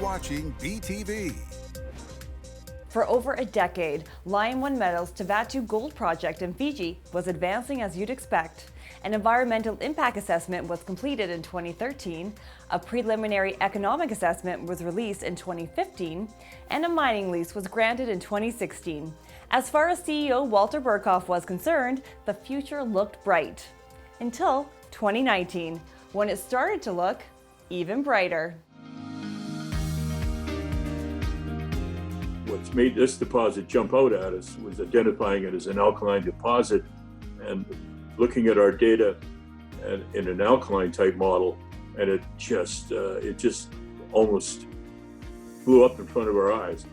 watching BTV. For over a decade, Lion One Metal's Tavatu Gold Project in Fiji was advancing as you'd expect. An environmental impact assessment was completed in 2013, a preliminary economic assessment was released in 2015, and a mining lease was granted in 2016. As far as CEO Walter Burkhoff was concerned, the future looked bright. Until 2019, when it started to look even brighter. What's made this deposit jump out at us was identifying it as an alkaline deposit and looking at our data in an alkaline type model, and it just almost blew up in front of our eyes.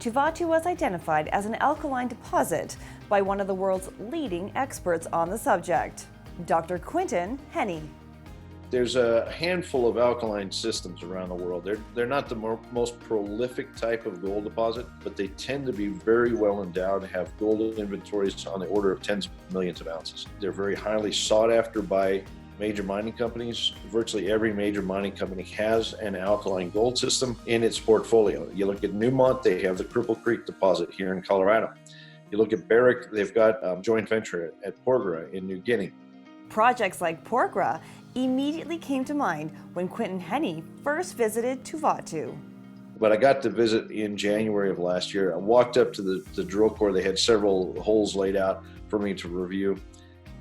Tavatu was identified as an alkaline deposit by one of the world's leading experts on the subject, Dr. Quinton Henney. There's a handful of alkaline systems around the world. They're not the most prolific type of gold deposit, but they tend to be very well endowed and have gold inventories on the order of tens of millions of ounces. They're very highly sought after by major mining companies. Virtually every major mining company has an alkaline gold system in its portfolio. You look at Newmont, they have the Cripple Creek deposit here in Colorado. You look at Barrick, they've got a joint venture at Porgera in New Guinea. Projects like Porgera immediately came to mind when Quinton Henney first visited Tavatu. But I got to visit in January of last year. I walked up to the drill core. They had several holes laid out for me to review.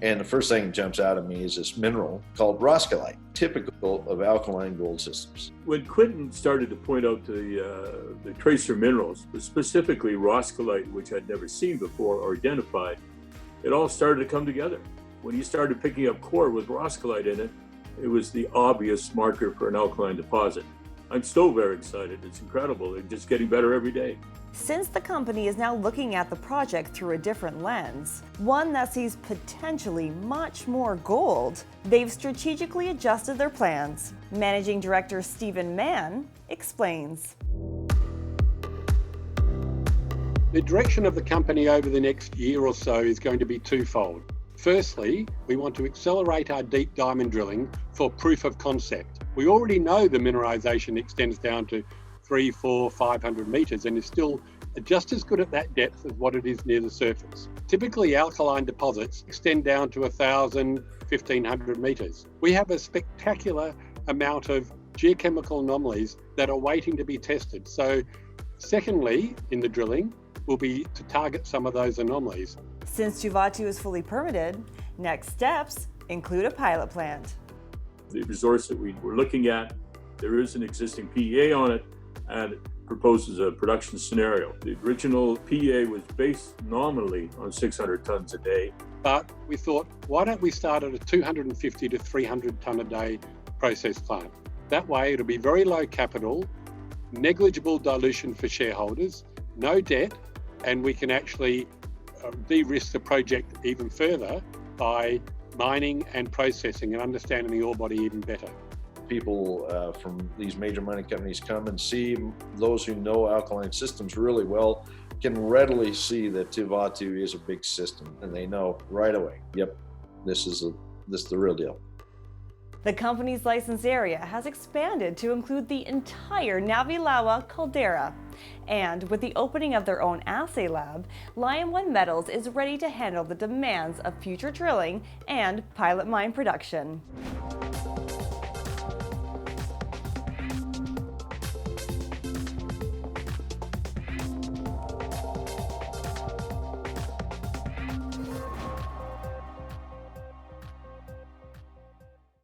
And the first thing that jumps out at me is this mineral called roscolite, typical of alkaline gold systems. When Quinton started to point out the tracer minerals, specifically roscolite, which I'd never seen before or identified, it all started to come together. When he started picking up core with roscolite in it, it was the obvious marker for an alkaline deposit. I'm still very excited. It's incredible. They're just getting better every day. Since the company is now looking at the project through a different lens, one that sees potentially much more gold, they've strategically adjusted their plans. Managing Director Stephen Mann explains. The direction of the company over the next year or so is going to be twofold. Firstly, we want to accelerate our deep diamond drilling for proof of concept. We already know the mineralization extends down to 300, 400, 500 meters and is still just as good at that depth as what it is near the surface. Typically, alkaline deposits extend down to 1,000, 1,500 meters. We have a spectacular amount of geochemical anomalies that are waiting to be tested. So, secondly, in the drilling, will be to target some of those anomalies. Since Tavatu is fully permitted, next steps include a pilot plant. The resource that we were looking at, there is an existing PEA on it, and it proposes a production scenario. The original PEA was based nominally on 600 tons a day. But we thought, why don't we start at a 250 to 300 ton a day process plant? That way it'll be very low capital, negligible dilution for shareholders, no debt, and we can actually de-risk the project even further by mining and processing and understanding the ore body even better. People from these major mining companies come and see, those who know alkaline systems really well can readily see that Tavatu is a big system, and they know right away, yep, this is the real deal. The company's license area has expanded to include the entire Navilawa caldera. And with the opening of their own assay lab, Lion One Metals is ready to handle the demands of future drilling and pilot mine production.